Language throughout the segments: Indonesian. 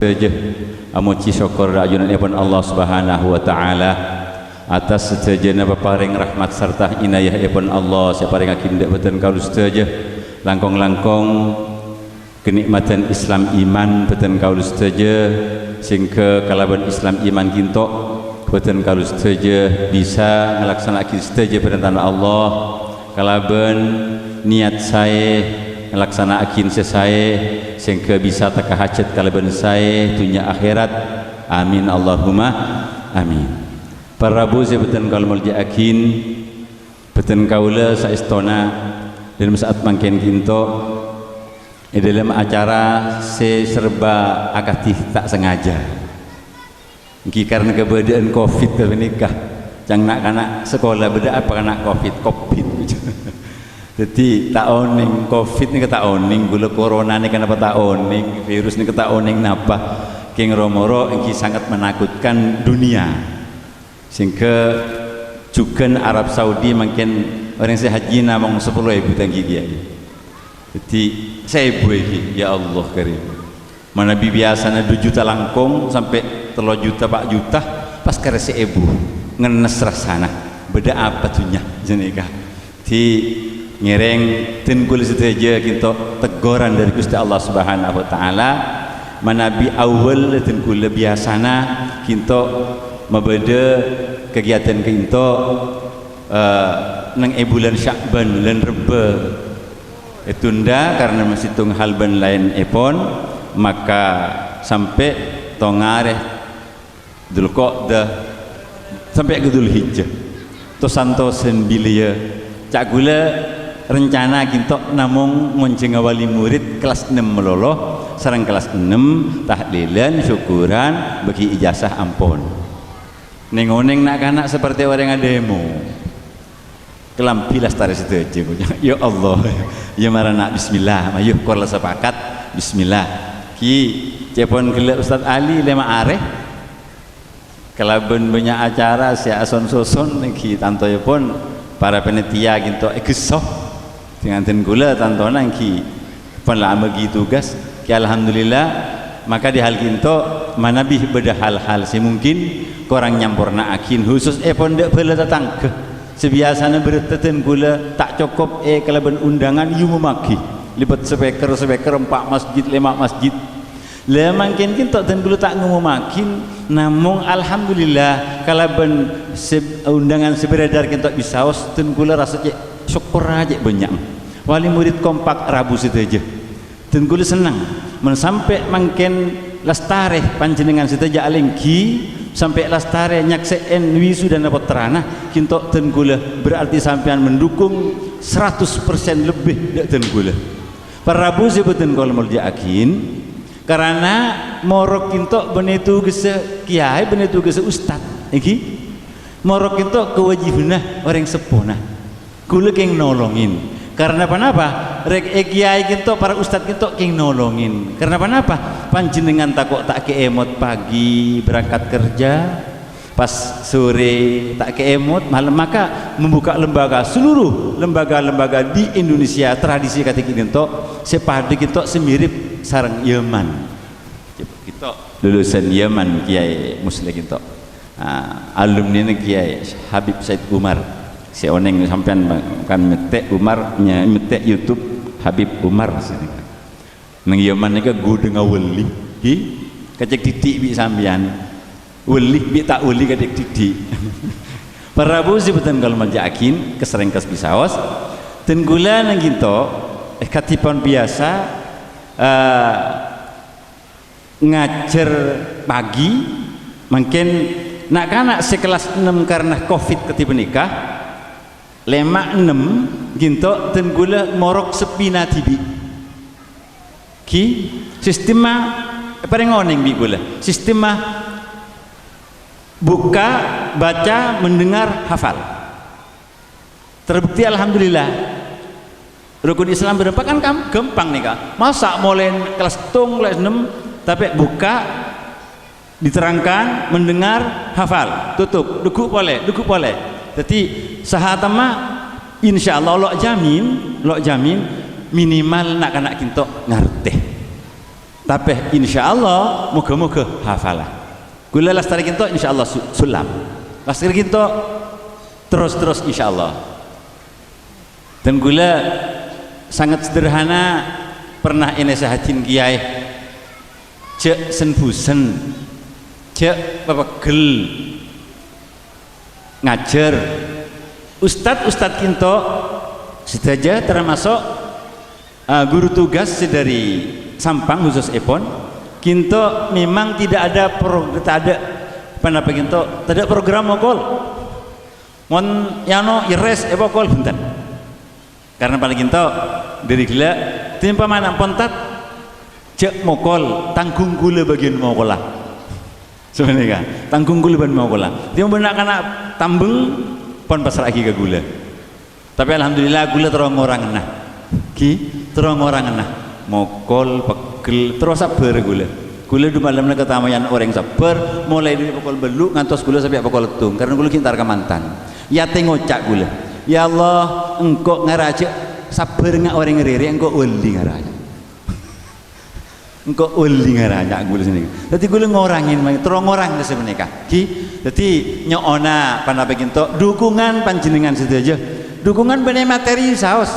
saja amuci syukur rajunanipun Allah Subhanahu wa taala atas sedaya paring rahmat serta inayahipun Allah saparingaken boten kaula sedaya langkung-langkung kenikmatan Islam iman boten kaula sedaya sehingga kalaban Islam iman kinto boten kaula sedaya bisa nglaksanakan sedaya perintah Allah kalaban niat saya nglaksanakan sesae sehingga bisa teka hajat kalaban saya dunia akhirat amin Allahumma amin. Para rabu sebutan kalau muljaakin beten kaula saestona dalam saat mangken kinto dalam acara serba akatih tak sengaja iki karena keberadaan covid menikah jangan nak sekolah beda apa anak covid jadi tak oning covid ni tak oning gula corona ni kenapa tak oning virus ni tak oning napa king romoro ini sangat menakutkan dunia sehingga juga Arab Saudi makin orang saya haji namang 10.000 tanggi dia jadi saya ibu ini ya Allah karim mana biasanya 2 juta langkung sampai 3 juta 4 juta pas kare si ibu ngenes rasana beda apa tuhnya jenika di ngereng tengkul saja kita teguran dari Gusti Allah Subhanahu wa taala manabi awal tengkul biasana kita mabada kegiatan kita nang bulan Syakban lan Reba tunda karena masih tung halban lain epon maka sampai tongareh Dzulqa'dah sampai ke Dzulhijjah to santo sembilia cak gula rencana kita namung ngonceng wali murid kelas 6 meloloh sareng kelas 6 tahlilan syukuran bagi ijazah ampun neng-oneng nak kanak seperti orang yang demo kelampilas tarik situ aja ya Allah ya marana bismillah mayuh korla sepakat bismillah ki cepon gelak Ustaz Ali lema areh kalaben banyak acara si ason soson ki tantoy pun para penitia gitu kesoh dengan ten gula tantona ki pun lama gitu tugas ki alhamdulillah maka di hal kinto manabih beda hal-hal si mungkin korang nyampurna akin khusus pon dek bela datang ke sebiasanya berteten gula tak cukup kalaban undangan yu memaki lipat speaker 4 masjid 5 masjid lah makin kinto ten gula tak ngumumakin namun alhamdulillah kalaban undangan seberedar kinto bisaos ten gula rasa cek syukur aja banyak wali murid kompak rabu situ aja ten gula senang sampai makin lastareh panjenengan situ aja alengki sampai lastare nyakseen wisuda dapat terana kinto ten gula berarti sampean mendukung 100% lebih dak ten gula para rabu sebutan kalau muljaakin karena morok kinto benetu gese kiai benetu gese ustad iki morok kinto kewajibanah orang sepona gula keng nolongin karena apa rek kiai kinto para ustad kinto keng nolongin karena apa panjenengan takok tak keemot pagi berangkat kerja pas sore tak keemot malam maka membuka lembaga seluruh lembaga-lembaga di Indonesia tradisi kata kinto sepadu kinto semirip sarang Yaman kita lulusan Yaman kiai muslim kinto alumni kiai Habib Said Umar si oneng sampean kan metek Umar metek YouTube Habib Umar sini nang Yaman nika gudeng wali hi kecek titik bi sampean wali bi tak wali kadek titik para rabu sebutan kalau menjakin kesereng kes bisaos ten gula nang kinto katipon biasa ngajar pagi mungkin nak kanak sekelas 6 karena covid ketiba nikah lemak 6 ginto ten gula morok sepina tibi ki sistema paling oning bi gula sistema buka baca mendengar hafal terbukti alhamdulillah rukun Islam berapa kan gampang nih kak masa mulai kelas kelas 6 tapi buka diterangkan mendengar hafal tutup duduk boleh jadi sahatama insya Allah lo jamin minimal nak kinto ngerti tapi insyaallah moga-moga hafalah kula lestari kinto insyaallah sulam lestari kinto terus insyaallah dan kula sangat sederhana pernah ini sahatin kiai cek senbusen cek pepegel ngajar ustad kinto sedaja termasuk guru tugas dari Sampang khusus Epon kinto memang tidak ada tidak program mokol mon yano ires epokol bentar karena pada kinto dari gila timpa mana pontat cek mokol tanggung gula bagian mokola sebenarnya tanggung gula bagian mokola dia benak kana tambeng pon pasar lagi ke gula tapi alhamdulillah gula terong orang nah terong orang nah mokol pegel terus sabar gula di malamnya ketamayan orang sabar mulai dari pokol beluk ngantos gula sampai pokol tung karena gula kintar kemantan ya tengocak gula ya Allah engkau ngaraja sabar nggak orang ngeri engkau uli ngaraja engkau uli ngaraja gula sini jadi gula ngorangin terong orang sebenarnya jadi nyona panapin to dukungan panjenengan situ aja dukungan benih materi saos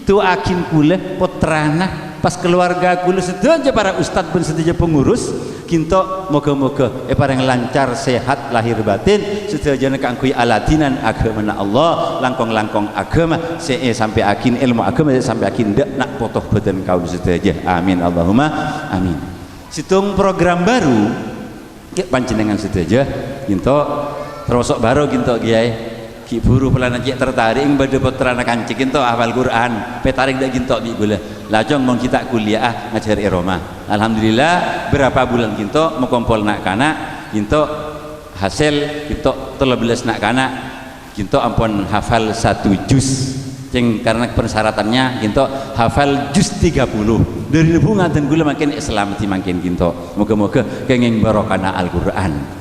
tuakin kula putrana pas keluarga kula sedaja para ustadz pun sedaja pengurus kinto moga-moga pareng lancar sehat lahir batin sedaja kangkui aladinan agama Allah langkong-langkong agama sampai akin ilmu agama sampai akin ndak nak potoh badan kaum sedaja amin Allahumma amin situng program baru panjenengan sedaja kinto terosok baru kinto kiai ki buru pelana cek tertarik ing badhe putrana kancik ento hafal Quran petarik dak gintok bi gula lajong mong kita kuliah ngajar Roma alhamdulillah berapa bulan gintok mengkompol nak kana gintok hasil gintok 13 nak kana gintok ampun hafal 1 juz ceng karena persyaratannya gintok hafal juz 30 dari hubungan dan gula makin Islam ti makin gintok moga-moga kenging barokana Al-Qur'an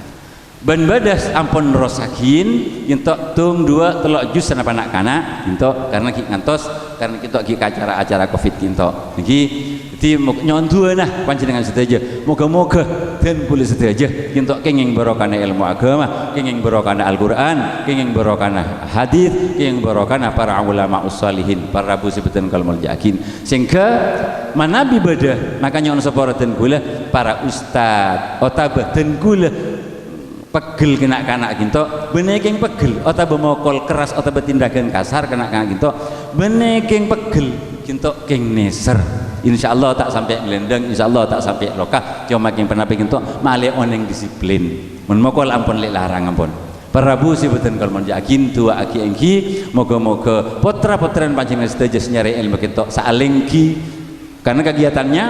ban badas ampun rosakin kintok tung 2 3 juz sana panak kana kintok karena ngantos karena kintok ki acara-acara Covid kintok niki jadi nyontua nah panjenengan sedaja moga-moga dan boleh sedaja kintok kenging barokana ilmu agama kenging barokana Al-Qur'an kenging barokana hadis kenging barokana para ulama ussalihin para busibatan kalmul yakin sehingga manabi bada makanya ono sapa dan gula para ustad otabah dan gula pegel kena kanak ginto beneking pegel atau bemokol keras atau bertindakan kasar kena kanak ginto beneking pegel ginto keng neser insyaallah tak sampai gelendang insyaallah tak sampai lokah cuma keng pernah ginto malih oneng disiplin mun mokol ampun lek larang ampun Prabu sibutan kalau yakin tua aki engki moga-moga putra-putran panjenengan sedaja nyari ilmu ginto saalengki karena kegiatannya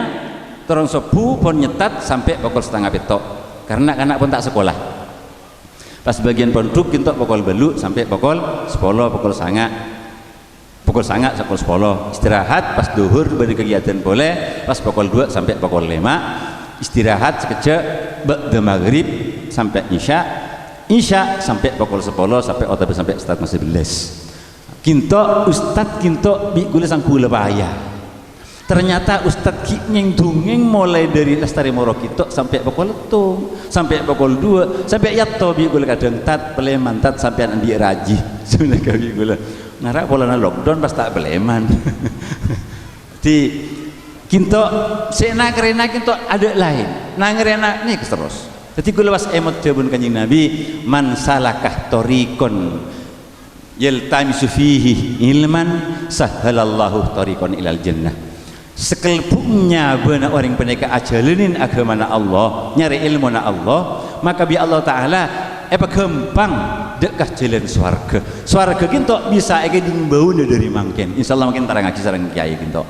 terong sebu pun nyetat sampai pukul 6:30 karena anak pun tak sekolah pas bagian pondok kintok pukul belu sampai pukul 10 pukul sangat pukul 10 istirahat pas duhur beri kegiatan boleh pas pukul 2 sampai pukul 5 istirahat sekejap ba'da maghrib sampai isya sampai pukul 10 sampai otak sampai ustad masih beles kintok ustad kintok bi gula sang gula payah ternyata Ustadz Ki nyeng dongeng mulai dari Lestari Moro Kitok sampai pukul tung sampai pukul 2 sampai yato bi gula kadang tat peleman tat sampai andi raji sebenarnya bi gula ngarak pola lockdown pas tak peleman di kintok sena kerena kintok ada lain nangrena nih terus jadi gula was emot jabun kanjeng Nabi man salakah torikon yaltamisu fihi ilman sahhalallahu torikon ilal jannah sekelpuknya benar orang peneka ajalenin agama Allah nyari ilmu na Allah maka bi Allah Ta'ala gampang dekah jalan swarga kinto bisa ege dimbauna dari mangken insyaallah makin tarang ngaji sareng kiai kinto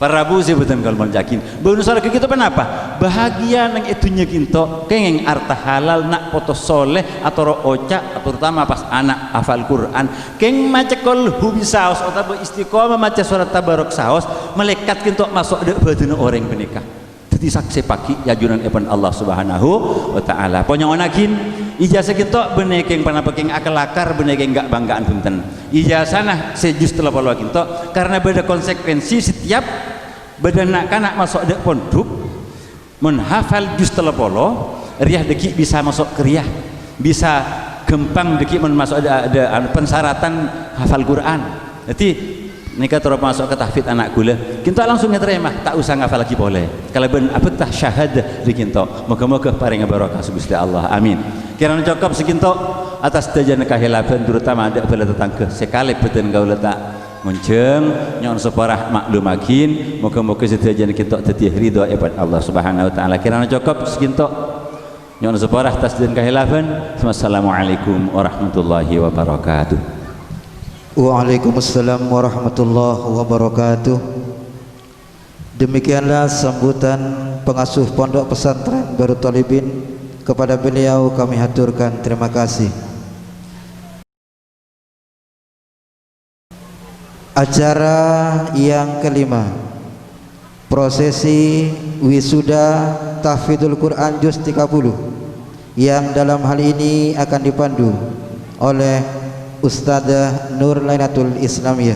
Prabu sebutan kalau yakin bauna swarga kita kenapa bahagia nang itunya kinto kengeng arta halal nak foto soleh atau oca terutama pas anak hafal Quran keng maca kol hubi saos atau istiqomah maca surat tabarok saos malaikat kinto masuk dek badan orang menikah jadi saksi pagi yajunan epan Allah Subhanahu wa Ta'ala punya onakin ijazah kita bener keng panapakeng akal-akar bener keng gak banggaan punten ijazah nah sejus telah palu kinto karena beda konsekuensi setiap badan nak kanak masuk dek pondok menghafal juz 30 riah deki bisa masuk ke riah, bisa gempang deki masuk ada pensyaratan hafal Quran. Jadi nika terus masuk ke tahfidz anak gula kita langsung ngeterima tak usah ngafal lagi boleh kalau ben apatah syahadah di kita moga-moga paring barokah Gusti Allah amin. Kirana cukup sekinto atas dajan kahilapan terutama ada bala tetangga sekali beten gaul letak munceng nyon separah maklumakin moga-moga sedajan kita dadi ridho ibad Allah Subhanahu wa taala. Kirana cukup sekinto nyon separah atas dajan kahilapan. Wassalamualaikum warahmatullahi wabarakatuh. Waalaikumsalam warahmatullahi wabarakatuh. Demikianlah sambutan pengasuh Pondok Pesantren Bahrut Thalibin. Kepada beliau kami haturkan terima kasih. Acara yang kelima, prosesi wisuda tahfidzul Quran juz 30 yang dalam hal ini akan dipandu oleh Ustadzah Nur Lainatul Islamiyah.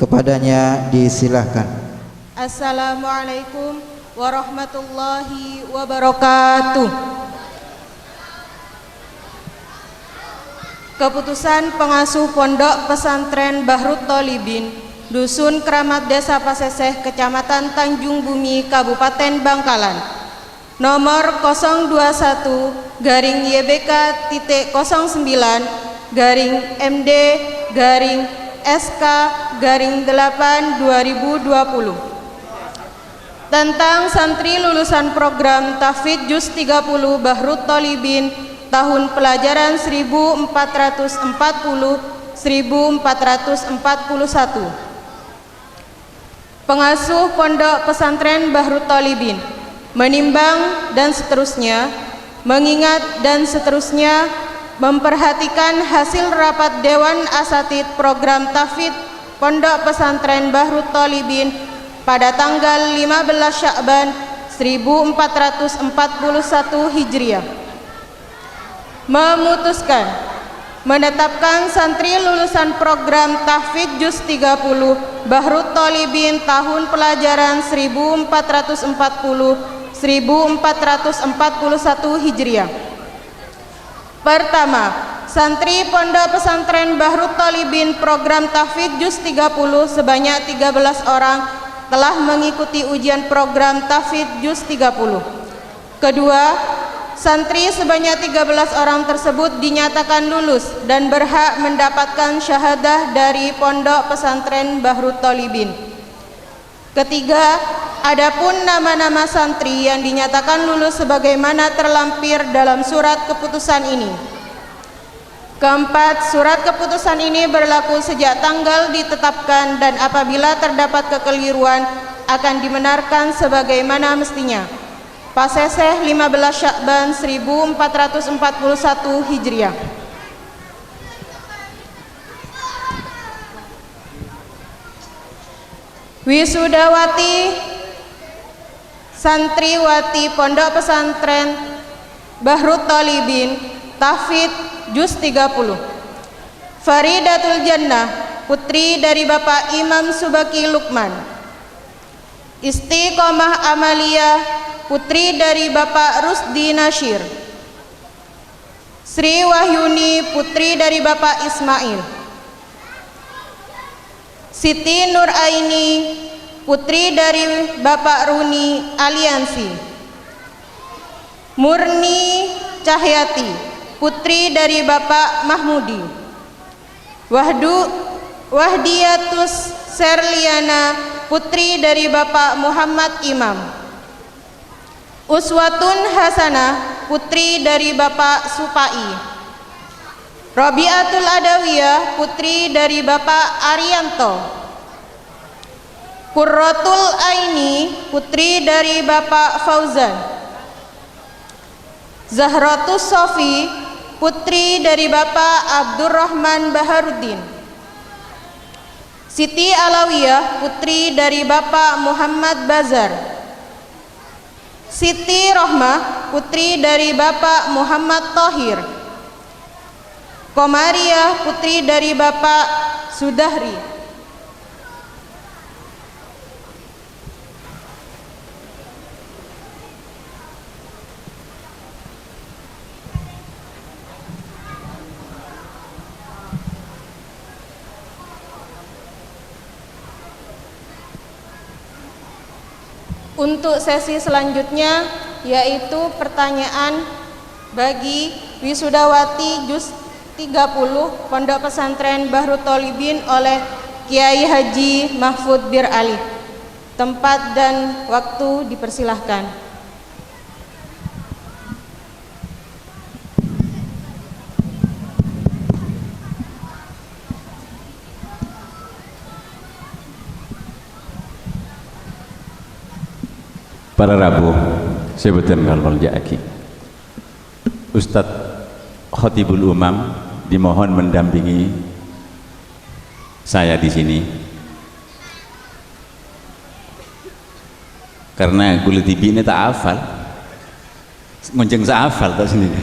Kepadanya disilahkan. Assalamualaikum warahmatullahi wabarakatuh. Keputusan pengasuh Pondok Pesantren Bahrut Thalibin Dusun Keramat Desa Paseseh Kecamatan Tanjung Bumi Kabupaten Bangkalan nomor 021-YBK.09/MD-SK-8/2020 tentang santri lulusan program tahfidz juz 30 Bahrut Thalibin tahun pelajaran 1440-1441. Pengasuh Pondok Pesantren Bahrut Thalibin menimbang dan seterusnya, mengingat dan seterusnya, memperhatikan hasil rapat Dewan Asatidz program tahfidz Pondok Pesantren Bahrut Thalibin pada tanggal 15 Sya'ban 1441 Hijriah, memutuskan menetapkan santri lulusan program tahfidz juz 30 Bahrut Thalibin tahun pelajaran 1440-1441 Hijriah. Pertama, santri Pondok Pesantren Bahrut Thalibin program tahfidz juz 30 sebanyak 13 orang telah mengikuti ujian program tahfidz juz 30. Kedua, santri sebanyak 13 orang tersebut dinyatakan lulus dan berhak mendapatkan syahadah dari Pondok Pesantren Bahrut Thalibin. Ketiga, adapun nama-nama santri yang dinyatakan lulus sebagaimana terlampir dalam surat keputusan ini. Keempat, surat keputusan ini berlaku sejak tanggal ditetapkan dan apabila terdapat kekeliruan akan dibenarkan sebagaimana mestinya. Paseseh 15 Sya'ban 1441 Hijriah. Wisudawati santriwati Pondok Pesantren Bahrut Thalibin tahfidz juz 30. Faridatul Jannah, putri dari Bapak Imam Subaki Lukman. Istiqomah Amalia, putri dari Bapak Rusdi Nasyir. Sri Wahyuni, putri dari Bapak Ismail. Siti Nur Aini, putri dari Bapak Runi Aliansi. Murni Cahyati, putri dari Bapak Mahmudi. Wahdiatus Serliana, putri dari Bapak Muhammad Imam. Uswatun Hasanah, putri dari Bapak Supai. Robiatul Adawiyah, putri dari Bapak Arianto. Qurratul Aini, putri dari Bapak Fauzan. Zahratus Sofi, putri dari Bapak Abdurrahman Baharuddin. Siti Alawiyah, putri dari Bapak Muhammad Bazar. Siti Rohmah, putri dari Bapak Muhammad Thohir. Komariah, putri dari Bapak Sudahri. Untuk sesi selanjutnya yaitu pertanyaan bagi wisudawati Juz 30 Pondok Pesantren Bahrut Thalibin oleh Kiai Haji Mahfud Bir Ali. Tempat dan waktu dipersilahkan. Para Rabu, sebutan kalau jaki Ustadz Khotibul Umam dimohon mendampingi saya di sini karena kulit TV ini tak hafal, ngonceng saya hafal tak sendiri.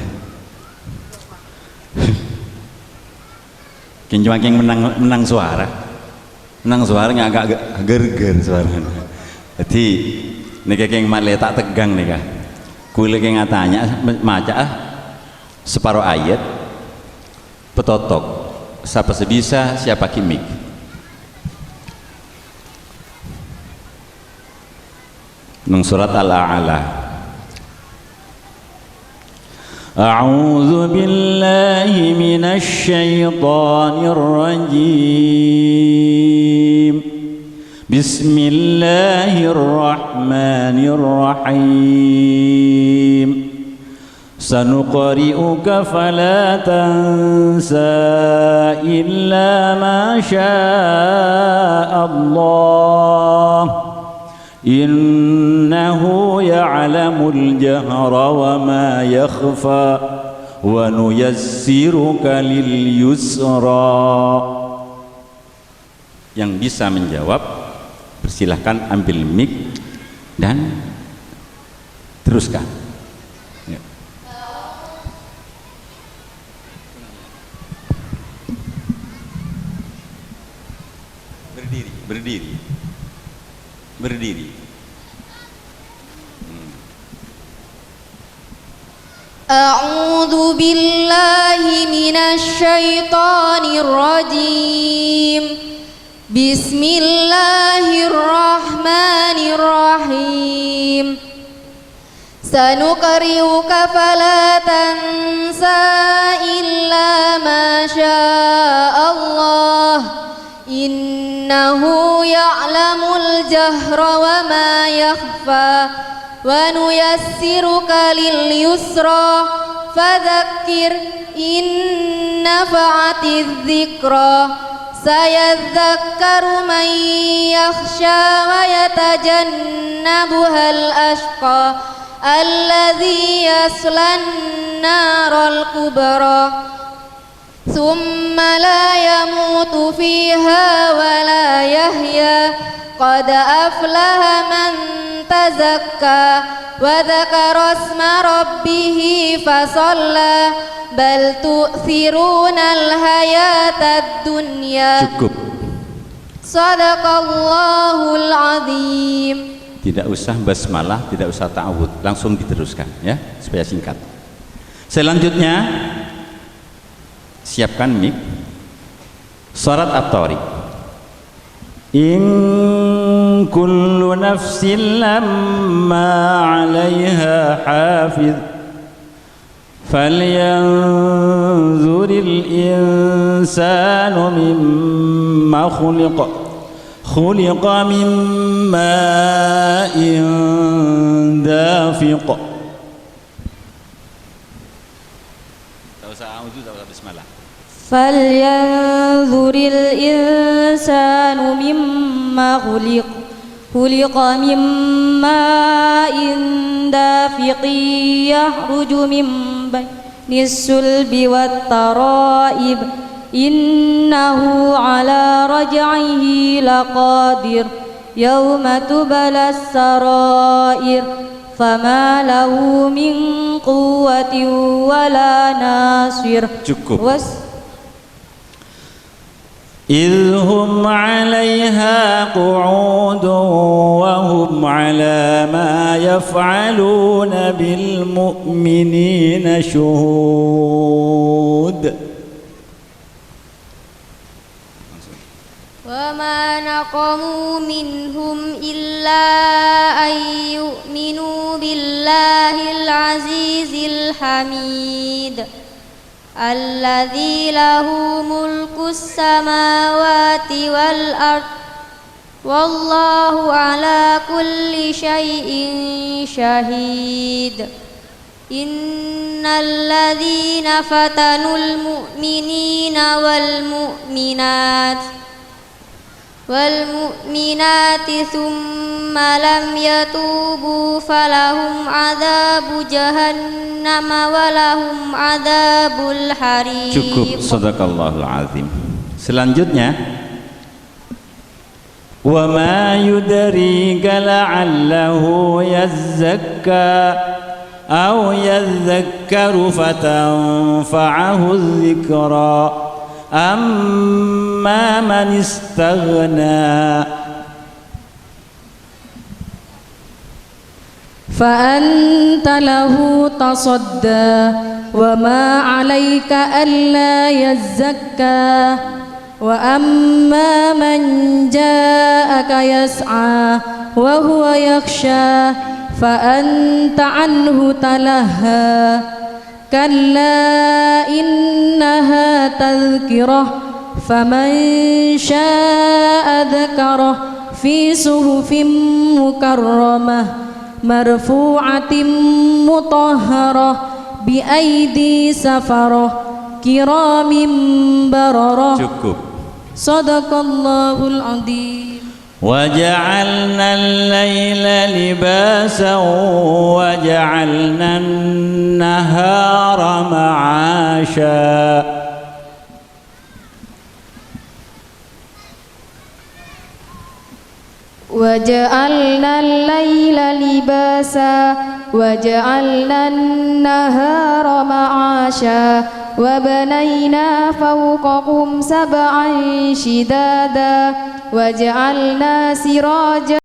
Cuma menang suara nggak agak ger-ger suaranya. Jadi ini kayak malah tak tegang nih kak. Kulit kayak ngatanya maca separuh ayat petotok siapa sebisa siapa kimik. Nang surat Al-A'la. A'udzu billahi minasy syaithanir rajim. Bismillahirrahmanirrahim. Sanuqri'uka fala tansa illa ma sya'allah. Innahu ya'lamul jahra wa ma yakhfa wa nuyassiruka lil yusra. Yang bisa menjawab persilahkan ambil mic dan teruskan. Ya. Berdiri. A'udzu billahi minasy syaithanir rajim. Bismillahirrahmanirrahim. Sanuqri'uka fala tansa illa ma sya'allah. Innahu ya'lamul jahra wa ma yakhfa wa nuyassiruka lil yusra fadzakkir in nafa'atiz dzikra. Sayadzakkaru man yakhsha wa yatajannabuhal ashqa alladzi yaslan naral kubra thumma la yamutu fiha wa la yahya qad aflaha man tazakka wa dzakara isma rabbih fasalla bal tu'thirunal hayatad dunya. Cukup. Sadaqallahul azim. Tidak usah basmalah, tidak usah ta'awud, langsung diteruskan ya supaya singkat. Selanjutnya siapkan mic. Surat At-Tariq. In kullu nafsin lamma 'alaiha hafiz. Falyanzuril insanu mimma khuliqa min ma'in dafiq. Tak usah a'udzu, tak usah bismillah. Falyanzuril insanu mimma khuliqa min ma'in dafiqin yakhruju min baynis sulbi wat tara'ib innahu ala raj'ihi laqadir yawma tubalas sarair fama lahu min quwwatin wala nasir. Cukup. إذ هم عليها قعود وهم على ما يفعلون بالمؤمنين شهود. وما نقموا منهم إلا أن يؤمنوا بالله العزيز الحميد الذي له ملك السماوات والأرض والله على كل شيء شهيد إن الذين فتنوا المؤمنين والمؤمنات ثم لم يتوبوا فلهم عذاب جهنم ولهم عذاب الحريق. Cukup, sadaqallahul azim. Selanjutnya, wa ma yudrika la'allahu yazzakka aw yadhakkaru fatanfa'ahu dhikra amma man istaghna فأنت له تصدى وما عليك ألا يزكى وأما من جاءك يسعى وهو يخشى فأنت عنه تلهى كلا إنها تذكرة فمن شاء ذكره في صحف مكرمة مرفوعة مطهرة بأيدي سفرة كرام بررة. Cukup. Sadaqallahul azim. وجعلنا الليل لباسا وجعلنا النهار معاشا وجعلنا الليل لباسا وجعلنا النهار معاشا وبنينا فوقكم سبعا شدادا وجعلنا سراجا